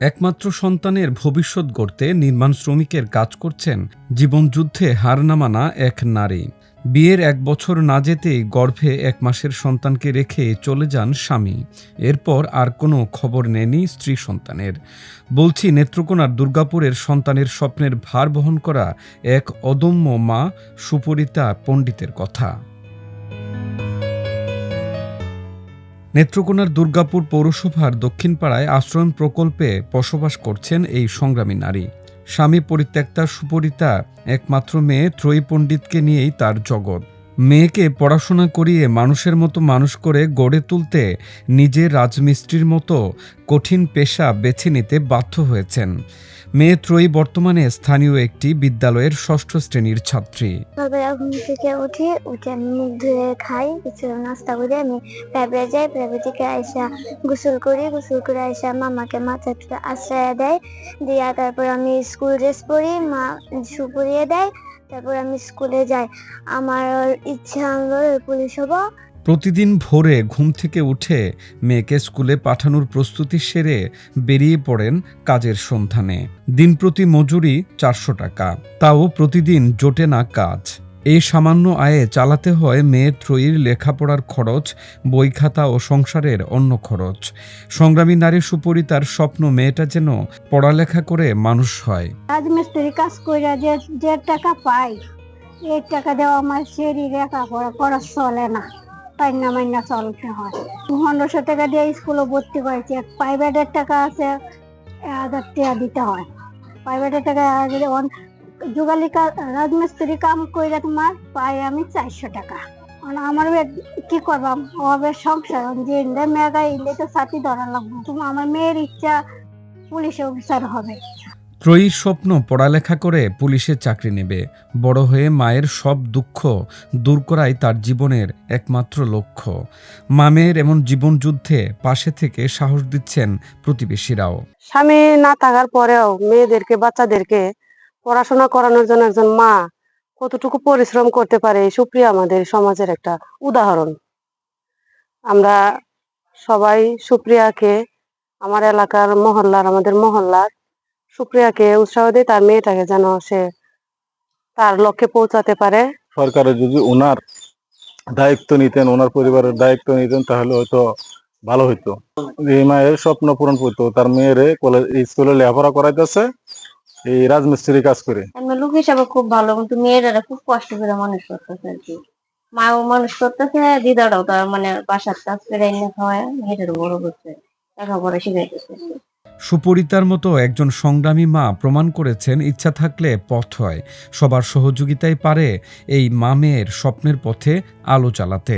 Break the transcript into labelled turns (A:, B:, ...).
A: একমাত্র সন্তানের ভবিষ্যৎ গড়তে নির্মাণ শ্রমিকের কাজ করছেন জীবনযুদ্ধে হার না মানা এক নারী। বিয়ের 1 বছর না যেতেই গর্ভে 1 মাসের সন্তানকে রেখে চলে যান স্বামী। এরপর আর কোনো খবর নেয়নি স্ত্রী সন্তানের। বলছি নেত্রকোনার দুর্গাপুরের সন্তানের স্বপ্নের ভার বহন করা এক অদম্য মা সুপরিতা পণ্ডিতের কথা। নেত্রকোনার দুর্গাপুর পৌরসভার দক্ষিণপাড়ায় আশ্রয়ণ প্রকল্পে বসবাস করছেন এই সংগ্রামী নারী। স্বামী পরিত্যক্তা সুপরিতা একমাত্র মেয়ে ত্রয়ী পণ্ডিতকে নিয়েই তার জগৎ। মেয়েকে পড়াশোনা করিয়ে মানুষের মতো মানুষ করে গড়ে তুলতে নিজে রাজমিস্ত্রির মতো কঠিন পেশা বেছে নিতে বাধ্য হয়েছেন। মেয়ে ত্রয়ী বর্তমানে স্থানীয় একটি বিদ্যালয়ের 6ষ্ঠ শ্রেণীর ছাত্রী।
B: ঘুম থেকে উঠে আমি মুখ ধুয়ে খাই, কিছু নাস্তা করে আমি প্রাইভেট যাই, প্রাইভেট থেকে আইসা গোসল করে আইসা মামাকে মাথাটা আশ্রয় দেয়, দিয়া তারপর আমি স্কুল ড্রেস পরি, মা শু পরিয়ে দেয়, তারপর আমি স্কুলে যাই। আমার ইচ্ছা হলো পুলিশ হব।
A: প্রতিদিন ভোরে ঘুম থেকে উঠে মেয়েকে স্কুলে পাঠানোর প্রস্তুতি সেরে বেরিয়ে পড়েন কাজের সন্ধানে। দিনপ্রতি মজুরি 400 টাকা, তাও প্রতিদিন জোটে না কাজ। এই সামান্য আয়ে চালাতে হয় মেয়ে ত্রয়ীর লেখাপড়ার খরচ, বই খাতা ও সংসারের অন্য খরচ। সংগ্রামী নারী সুপরিতার স্বপ্ন মেয়েটা যেন পড়ালেখা করে মানুষ হয়।
B: রাজমিস্ত্রি কাজ করে যে টাকা পাই, এই টাকা দেওয়া আমার শরীর লেখাপড়া করা চলে না, মাইনা চলতে হয়। 1500 টাকা দিয়ে স্কুলে ভর্তি করেছি। প্রাইভেটের টাকা আছে 1000 টাকা দিতে হয়। প্রাইভেটের টাকা যুগালি রাজমিস্ত্রি কাম করে তোমার পাই আমি 400 টাকা। আমার কি করবাম হবে সংসার, যে মেয়েরা ইলে তো সাথী ধরা লাগবে। আমার মেয়ের ইচ্ছা পুলিশ অফিসার হবে।
A: ত্রয়ীর স্বপ্ন পড়ালেখা করে পুলিশের চাকরি নেবে। বড় হয়ে মায়ের সব দুঃখ দূর করাই তার জীবনের একমাত্র লক্ষ্য। মামের এমন জীবনযুদ্ধে পাশে থেকে সাহস দিচ্ছেন প্রতিবেশীরাও।
C: স্বামী না থাকার পরেও মেয়েদেরকে, বাচ্চাদেরকে পড়াশোনা করানোর জন্য একজন মা কতটুকু পরিশ্রম করতে পারে, সুপ্রিয়া আমাদের সমাজের একটা উদাহরণ। আমরা সবাই সুপ্রিয়াকে, আমার এলাকার আমাদের মহল্লার সুপ্রিয়াকে উৎসাহ দিয়ে তার মেয়েটাকে যেন সে তার লক্ষ্যে পৌঁছাতে পারে।
D: সরকারের যদি ওনার দায়িত্ব নিতেন, ওনার পরিবারের দায়িত্ব নিতেন, তাহলে হয়তো ভালো হইতো। এই মায়ের স্বপ্ন পূরণ করতো, তার মেয়েরে স্কুলে লেখাপড়া করাইতেছে এই রাজমিস্ত্রি কাজ করে।
E: লোক হিসাবে খুব ভালো, কিন্তু মেয়েরা খুব কষ্ট করে মানুষ করতেছে আর কি। মাও মানুষ করতেছে, দিদারাও তার বাসার কাজ করে এনে খাওয়ায় মেয়েটার বড় করছে, লেখাপড়া শিখাইতেছে।
A: সুপরিতার মতো একজন সংগ্রামী মা প্রমাণ করেছেন ইচ্ছা থাকলে পথ হয়। সবার সহযোগিতায় পারে এই মা মেয়ের স্বপ্নের পথে আলো জ্বালাতে।